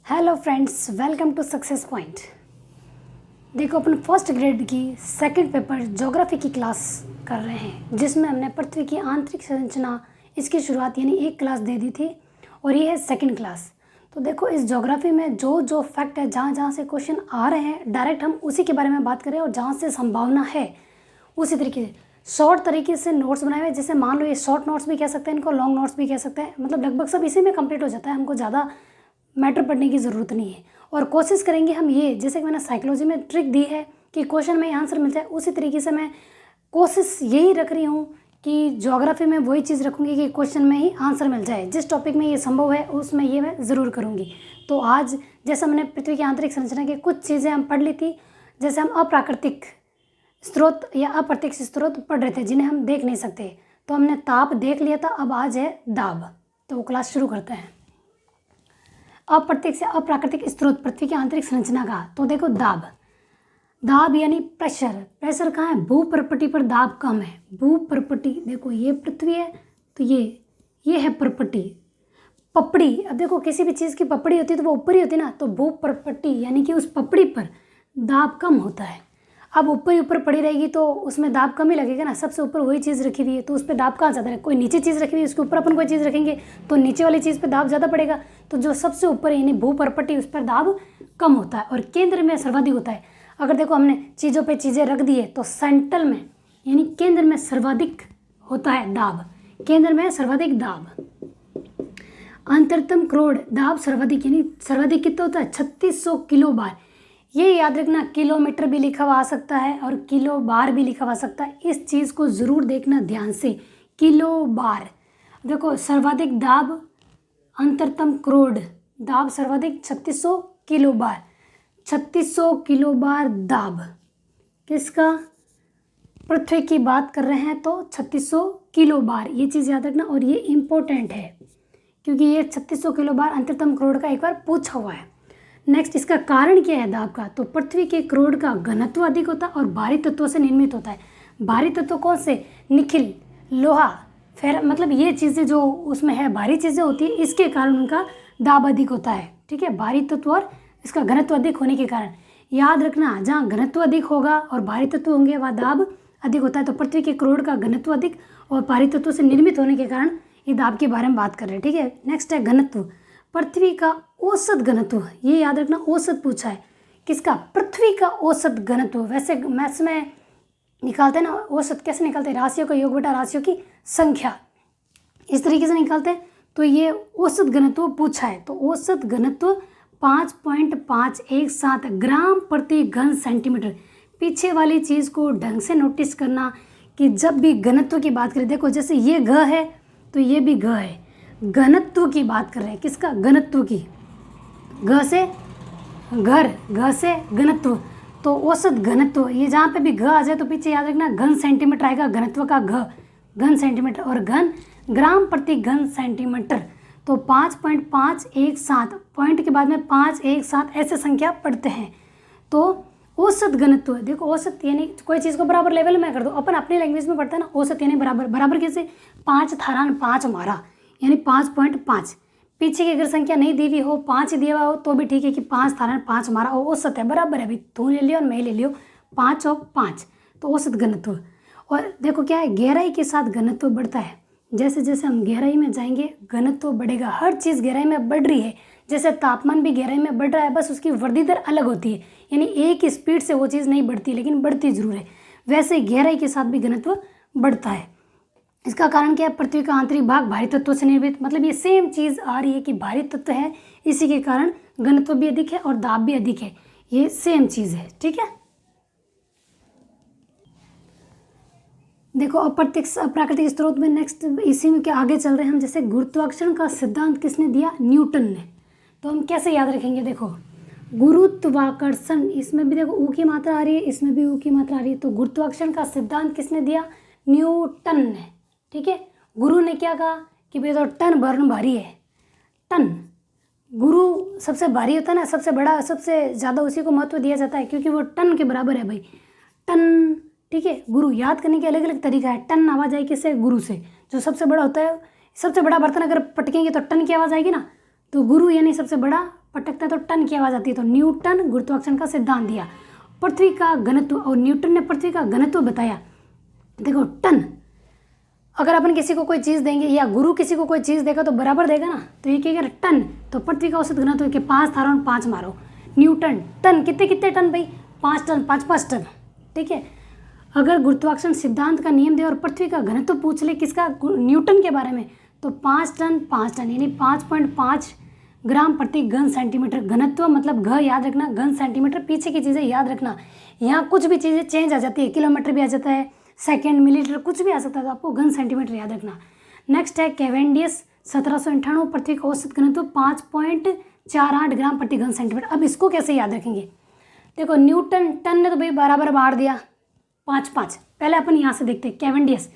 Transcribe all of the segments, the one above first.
Hello friends, welcome to success point. देखो, अपन first grade की सेकंड पेपर ज्योग्राफी की क्लास कर रहे हैं, जिसमें हमने पृथ्वी की आंतरिक संरचना इसकी शुरुआत यानी एक क्लास दे दी थी और ये है सेकंड क्लास। तो देखो, इस ज्योग्राफी में जो जो फैक्ट है, जहाँ जहाँ से क्वेश्चन आ रहे हैं, डायरेक्ट हम उसी के बारे में बात करें और जहाँ से संभावना है उसी तरीके से शॉर्ट तरीके से नोट्स बनाए हुए। जैसे मान लो ये शॉर्ट नोट्स भी कह सकते हैं, इनको लॉन्ग नोट्स भी कह सकते हैं, मतलब लगभग सब इसी में कंप्लीट हो जाता है, हमको ज़्यादा मैटर पढ़ने की ज़रूरत नहीं है। और कोशिश करेंगे हम ये, जैसे कि मैंने साइकोलॉजी में ट्रिक दी है कि क्वेश्चन में आंसर मिल जाए, उसी तरीके से मैं कोशिश यही रख रही हूँ कि ज्योग्राफी में वही चीज़ रखूँगी कि क्वेश्चन में ही आंसर मिल जाए। जिस टॉपिक में ये संभव है उसमें ये मैं ज़रूर करूँगी। तो आज जैसा मैंने पृथ्वी की आंतरिक संरचना की कुछ चीज़ें हम पढ़ ली थी, जैसे हम अप्राकृतिक स्रोत या अप्रत्यक्ष स्रोत पढ़ रहे थे जिन्हें हम देख नहीं सकते। तो हमने ताप देख लिया था, अब आज है दाब। तो क्लास शुरू करते हैं। अप्रत्यक्ष से अप्राकृतिक स्रोत पृथ्वी की आंतरिक संरचना का। तो देखो, दाब यानी प्रेशर। प्रेशर कहाँ है? भूपर्पटी पर दाब कम है। भूपर्पटी, देखो ये पृथ्वी है तो ये है पर्पटी, पपड़ी। अब देखो, किसी भी चीज़ की पपड़ी होती है तो वो ऊपर ही होती है ना, तो भूपर्पटी यानी कि उस पपड़ी पर दाब कम होता है। अब ऊपर ही ऊपर पड़ी रहेगी तो उसमें दाब कम ही लगेगा ना। सबसे ऊपर वही चीज़ रखी हुई है तो उस पर दाब कहाँ ज़्यादा है? कोई नीचे चीज़ रखी हुई है, उसके ऊपर अपन कोई चीज़ रखेंगे तो नीचे वाली चीज़ पे दाब ज़्यादा पड़ेगा। तो जो सबसे ऊपर यानी भूपर्पटी, उस पर दाब कम होता है और केंद्र में सर्वाधिक होता है। अगर देखो, हमने चीज़ों पर चीज़ें रख दी है तो सेंट्रल में यानी केंद्र में सर्वाधिक होता है दाब। केंद्र में सर्वाधिक दाब। अंतरतम क्रोड दाब सर्वाधिक, यानी सर्वाधिक कितना होता है? 3600 किलो बार। ये याद रखना, किलोमीटर भी लिखा हुआ आ सकता है और किलो बार भी लिखा हुआ आ सकता है। इस चीज़ को ज़रूर देखना ध्यान से, किलो बार। देखो, सर्वाधिक दाब अंतरतम क्रोड दाब सर्वाधिक 3600 किलो बार। 3600 किलो बार दाब किसका? पृथ्वी की बात कर रहे हैं तो 3600 किलो बार, ये चीज़ याद रखना। और ये इम्पोर्टेंट है क्योंकि ये 3600 किलो बार अंतरतम क्रोड का एक बार पूछा हुआ है। नेक्स्ट, इसका कारण क्या है दाब का? तो पृथ्वी के क्रोड का घनत्व अधिक होता है और भारी तत्वों से निर्मित होता है। भारी तत्व कौन से? निखिल, लोहा, फिर मतलब ये चीज़ें जो उसमें है भारी चीज़ें होती है, इसके कारण उनका दाब अधिक होता है। ठीक है, भारी तत्व और इसका घनत्व अधिक होने के कारण। याद रखना, जहाँ घनत्व अधिक होगा और भारी तत्व होंगे वहाँ दाब अधिक होता है। तो पृथ्वी के क्रोड का घनत्व अधिक और भारी तत्वों से निर्मित होने के कारण ये दाब के बारे में बात कर रहे हैं। ठीक है, नेक्स्ट है घनत्व। पृथ्वी का औसत घनत्व, ये याद रखना, औसत पूछा है। किसका? पृथ्वी का औसत घनत्व। वैसे मैथ्स में निकालते हैं ना औसत, कैसे निकालते हैं? राशियों का योग बटा राशियों की संख्या, इस तरीके से निकालते हैं। तो ये औसत घनत्व पूछा है। तो औसत घनत्व 5.517 ग्राम प्रति घन सेंटीमीटर। पीछे वाली चीज़ को ढंग से नोटिस करना कि जब भी घनत्व की बात करें, देखो जैसे ये घ है तो ये भी घ है, घनत्व की बात कर रहे हैं। किसका? घनत्व की। घ से घर, घ से घनत्व, तो औसत घनत्व। ये जहाँ पे भी घ आ जाए तो पीछे याद रखना घन सेंटीमीटर आएगा, घनत्व का घ, घन सेंटीमीटर, और घन ग्राम प्रति घन सेंटीमीटर। तो 5.517 पॉइंट के बाद में 517 ऐसे संख्या पढ़ते हैं। तो औसत घनत्व, देखो औसत यानी कोई चीज़ को बराबर लेवल में कर दो, अपन अपनी लैंग्वेज में पढ़ते हैं ना, औसत यानी बराबर। बराबर कैसे? 5 थारान 5 मारा यानी 5.5। पीछे की अगर संख्या नहीं दी हुई हो, 5 दिया हुआ हो तो भी ठीक है कि 5 थारान 5 मारा, और औसत है, बराबर है भाई, तू ले लियो और मैं ले लियो, 5 और 5, तो औसत घनत्व। और देखो क्या है, गहराई के साथ घनत्व बढ़ता है। जैसे जैसे हम गहराई में जाएंगे घनत्व बढ़ेगा। हर चीज़ गहराई में बढ़ रही है, जैसे तापमान भी गहराई में बढ़ रहा है, बस उसकी वृद्धि दर अलग होती है, यानी एक ही स्पीड से वो चीज़ नहीं बढ़ती लेकिन बढ़ती जरूर है। वैसे गहराई के साथ भी घनत्व बढ़ता है। इसका कारण क्या है? पृथ्वी का आंतरिक भाग भारी तत्वों से निर्मित, मतलब ये सेम चीज़ आ रही है कि भारी तत्व है, इसी के कारण घनत्व भी अधिक है और दाब भी अधिक है, ये सेम चीज़ है। ठीक है, देखो अप्रत्यक्ष अप्राकृतिक स्रोत में नेक्स्ट इसी में के आगे चल रहे हैं हम। जैसे गुरुत्वाकर्षण का सिद्धांत किसने दिया? न्यूटन ने। तो हम कैसे याद रखेंगे? देखो, गुरुत्वाकर्षण, इसमें भी देखो ऊ की मात्रा आ रही है, इसमें भी ऊ की मात्रा आ रही है। तो गुरुत्वाकर्षण का सिद्धांत किसने दिया? न्यूटन ने। ठीक है, गुरु ने क्या कहा कि भाई तो टन वर्ण भारी है। टन, गुरु सबसे भारी होता है ना, सबसे बड़ा, सबसे ज़्यादा उसी को महत्व दिया जाता है क्योंकि वो टन के बराबर है भाई, टन। ठीक है, गुरु याद करने के अलग अलग तरीका है। टन आवाज़ आई किससे? गुरु से। जो सबसे बड़ा होता है, सबसे बड़ा बर्तन अगर पटकेंगे तो टन की आवाज़ आएगी ना, तो गुरु यानी सबसे बड़ा पटकता है तो टन की आवाज़ आती है। तो न्यूटन गुरुत्वाकर्षण का सिद्धांत दिया। पृथ्वी का घनत्व, और न्यूटन ने पृथ्वी का घनत्व बताया। देखो टन, अगर अपन किसी को कोई चीज़ देंगे या गुरु किसी को कोई चीज़ देगा तो बराबर देगा ना, तो ये क्या टन। तो पृथ्वी का औसत घनत्व के 5 था और 5 मारो, न्यूटन। टन कितने कितने टन भाई, 5 टन, 5 टन, ठीक है। अगर गुरुत्वाकर्षण सिद्धांत का नियम दे और पृथ्वी का घनत्व पूछ ले किसका, न्यूटन के बारे में, तो 5 टन 5 टन यानी 5.5 ग्राम प्रति घन सेंटीमीटर। घनत्व मतलब घ याद रखना, घन सेंटीमीटर, पीछे की चीज़ें याद रखना। यहाँ कुछ भी चीज़ें चेंज आ जाती है, किलोमीटर भी आ जाता है, सेकेंड, मिलीमीटर, कुछ भी आ सकता है, तो आपको घन सेंटीमीटर याद रखना। नेक्स्ट है कैवेंडियस 1798, पृथ्वी का औसत घनत्व 5.48 ग्राम प्रति घन सेंटीमीटर। अब इसको कैसे याद रखेंगे, देखो न्यूटन, टन ने तो भाई बराबर बांट दिया 5-5। पहले अपन यहाँ से देखते हैं कैवेंडियस,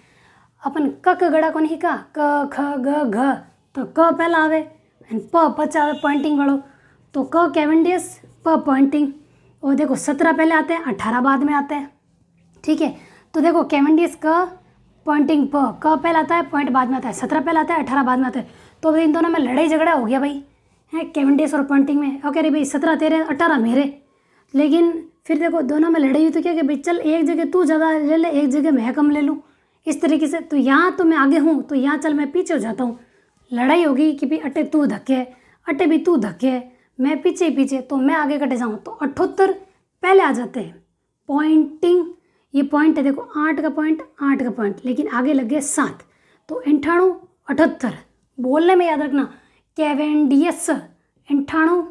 अपन क गड़ा कौन ही का, क ख ग घ, तो क पहला आवे, प पचा आवे पॉइंटिंग वालों, तो क कैवेंडियस, प पॉइंटिंग। और देखो 17 पहले आते हैं, 18 बाद में आते हैं, ठीक है। तो देखो कैवेंडियस क, पॉइंटिंग प, क पहले आता है, पॉइंट बाद में आता है, 17 पहले आता है, 18 बाद में आता है। तो इन दोनों में लड़ाई झगड़ा हो गया भाई, है कैवेंडियस और पॉइंटिंग में। और कह रही भाई 17 तेरे, 18 मेरे। लेकिन फिर देखो दोनों में लड़ाई हुई तो क्या कि भाई चल एक जगह तू ज़्यादा ले ले, एक जगह मैं कम ले लूँ, इस तरीके से। तो यहाँ तो मैं आगे हूँ, तो यहाँ चल मैं पीछे हो जाता हूँ। लड़ाई होगी कि भाई अटे तू धक्के, अटे भी तू धक्के, मैं पीछे ही पीछे, तो मैं आगे कटे जाऊँ। तो 78 पहले आ जाते हैं। पॉइंटिंग, ये पॉइंट है देखो, 8 का पॉइंट, 8 का पॉइंट, लेकिन आगे लग गए 7, तो 98, 78 बोलने में याद रखना। कैवेंडियस 98,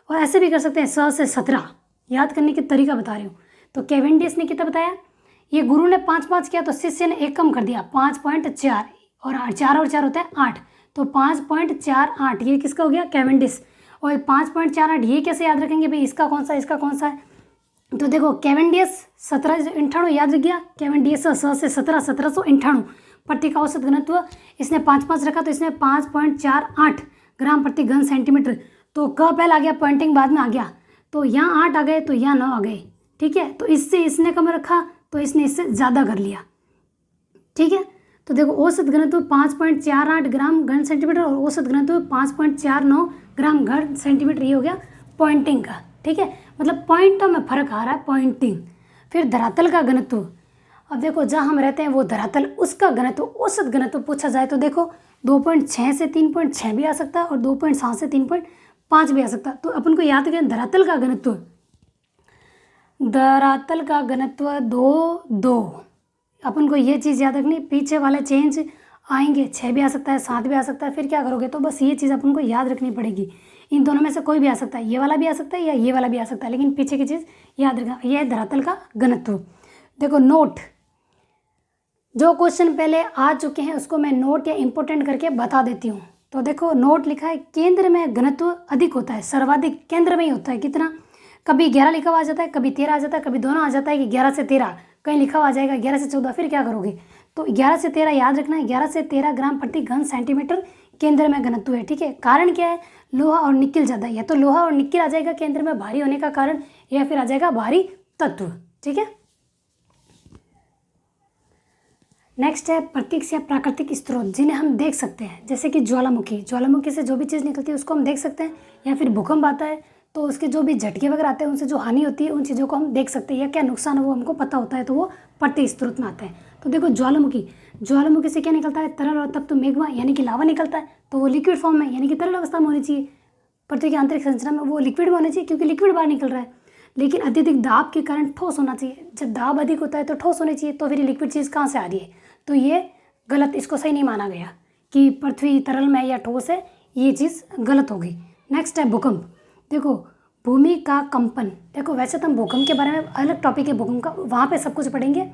और ऐसे भी कर सकते हैं 100 से 17, याद करने के तरीका बता रही हूँ। तो कैवेंडियस ने कितना बताया, ये गुरु ने 5-5 किया तो शिष्य ने 1 कम कर दिया, 5.4, और 4 और 4 होता है 8, तो 5.48 ये किसका हो गया, कैवेंडिस। और 5.48 ये कैसे याद रखेंगे भाई, इसका कौन सा, इसका कौन सा है। तो देखो कैवेंडियस 1798 याद रख गया, कैवेंडियस 100 से 17, 1798। पृथ्वी का औसत घनत्व इसने 5-5 रखा, तो इसने 5.48 ग्राम प्रति घन सेंटीमीटर। तो क पहले आ गया, पॉइंटिंग बाद में आ गया, तो यहाँ 8 आ गए, तो यहाँ 9 आ गए, ठीक है। तो इससे इसने कम रखा, तो इसने इससे ज़्यादा कर लिया, ठीक है। तो देखो औसत घनत्व 5.48 ग्राम घन सेंटीमीटर और औसत घनत्व 5.49 ग्राम घन सेंटीमीटर, ये हो गया पॉइंटिंग का, ठीक है। मतलब पॉइंटों में फर्क आ रहा है, पॉइंटिंग। फिर धरातल का घनत्व, अब देखो जहाँ हम रहते हैं वो धरातल, उसका घनत्व, औसत घनत्व पूछा जाए तो देखो 2.6 से 3.6 भी आ सकता है और 2.7 से 3.5 भी आ सकता है। तो अपन को याद रखें धरातल का घनत्व, धरातल का घनत्व 2 अपन को ये चीज़ याद रखनी। पीछे वाले चेंज आएंगे, 6 भी आ सकता है, 7 भी आ सकता है, फिर क्या करोगे, तो बस ये चीज़ अपन को याद रखनी पड़ेगी। इन दोनों में से कोई भी आ सकता है, ये वाला भी आ सकता है या ये वाला भी आ सकता है, लेकिन पीछे की चीज़ याद रखना, यह है धरातल का घनत्व। देखो नोट, जो क्वेश्चन पहले आ चुके हैं उसको मैं नोट या इंपॉर्टेंट करके बता देती हूँ। तो देखो नोट लिखा है, केंद्र में घनत्व अधिक होता है, सर्वाधिक केंद्र में ही होता है। कितना, कभी 11 लिखा हुआ आ जाता है, कभी 13 आ जाता है, कभी दोनों आ जाता है कि 11 से 13, कहीं लिखा हुआ आ जाएगा 11 से 14, फिर क्या करोगे। तो 11 से 13 याद रखना है, 11 से 13 ग्राम प्रति घन सेंटीमीटर केंद्र में घनत्व है, ठीक है। कारण क्या है, लोहा और निकिल ज़्यादा है, या तो लोहा और निकिल आ जाएगा केंद्र में भारी होने का कारण, या फिर आ जाएगा भारी तत्व, ठीक है। नेक्स्ट है प्रत्यक्ष या प्राकृतिक स्रोत, जिन्हें हम देख सकते हैं, जैसे कि ज्वालामुखी, ज्वालामुखी से जो भी चीज़ निकलती है उसको हम देख सकते हैं, या फिर भूकंप आता है तो उसके जो भी झटके वगैरह आते हैं उनसे जो हानि होती है उन चीज़ों को हम देख सकते हैं, या क्या नुकसान है वो हमको पता होता है, तो वो प्रत्यक्ष स्रोत में आता है। तो देखो ज्वालामुखी, ज्वालामुखी से क्या निकलता है, तरल और तप्त मेग्मा यानी कि लावा निकलता है, तो वो लिक्विड फॉर्म में यानी कि तरल अवस्था में होनी चाहिए। पृथ्वी की आंतरिक संरचना में वो लिक्विड में होनी चाहिए क्योंकि लिक्विड बाहर निकल रहा है, लेकिन अत्यधिक दाब के कारण ठोस होना चाहिए। जब दाब अधिक होता है तो ठोस होनी चाहिए, तो फिर लिक्विड चीज़ कहाँ से आ रही है, तो ये गलत, इसको सही नहीं माना गया कि पृथ्वी तरल में या ठोस है, ये चीज़ गलत हो गई। नेक्स्ट है भूकंप, देखो भूमि का कंपन, देखो वैसे तो हम भूकंप के बारे में अलग टॉपिक है भूकंप का, वहाँ पे सब कुछ पढ़ेंगे,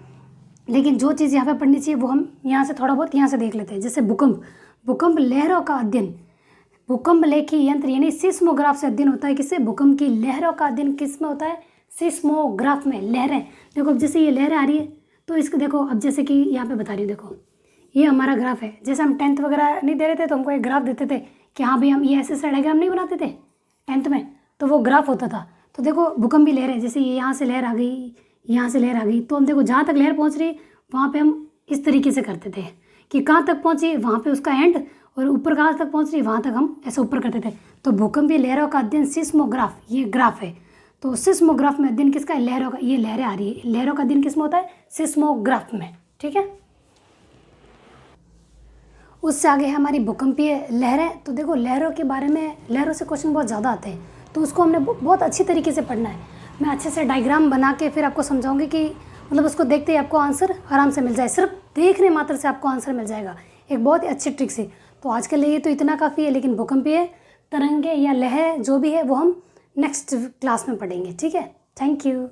लेकिन जो चीज़ यहाँ पे पढ़नी चाहिए वो हम यहाँ से थोड़ा बहुत यहाँ से देख लेते हैं। जैसे भूकंप, भूकंप लहरों का अध्ययन, भूकंप लेखी यंत्र यानी सिस्मोग्राफ से अध्ययन होता है। किससे, भूकंप की लहरों का अध्ययन किस में होता है, सिस्मोग्राफ में। लहरें, देखो अब जैसे ये लहरें आ रही है तो इसको देखो, अब जैसे कि यहाँ पे बता रही हूँ, देखो ये हमारा ग्राफ है। जैसे हम 10th वगैरह नहीं दे रहे थे तो हमको एक ग्राफ देते थे कि हाँ भाई हम ये ऐसे डायग्राम नहीं बनाते थे 10th में, तो वो ग्राफ होता था। तो देखो भूकंप की लहर है, जैसे ये यहाँ से लहर आ गई, यहाँ से लहर आ गई, तो हम देखो जहाँ तक लहर पहुँच रही वहाँ पे हम इस तरीके से करते थे कि कहाँ तक पहुँची वहाँ पे उसका एंड, और ऊपर कहाँ तक पहुँच रही है, वहाँ तक हम ऐसे ऊपर करते थे। तो भूकंपीय लहरों का अध्ययन सिस्मोग्राफ, ये ग्राफ है। तो सिस्मोग्राफ में अध्ययन किसका है, लहरों का। ये लहरें आ रही है, लहरों का अध्ययन किसमें होता है, सिस्मोग्राफ में, ठीक है। उससे आगे है हमारी भूकंपीय लहरें। तो देखो लहरों के बारे में, लहरों से क्वेश्चन बहुत ज़्यादा आते हैं, तो उसको हमने बहुत अच्छी तरीके से पढ़ना है। मैं अच्छे से डायग्राम बना के फिर आपको समझाऊंगी कि मतलब उसको देखते ही आपको आंसर आराम से मिल जाए, सिर्फ देखने मात्र से आपको आंसर मिल जाएगा, एक बहुत ही अच्छी ट्रिक से। तो आज के लिए तो इतना काफ़ी है, लेकिन भूकंपीय तरंगे या लहर जो भी है वो हम नेक्स्ट क्लास में पढ़ेंगे, ठीक है। Thank you.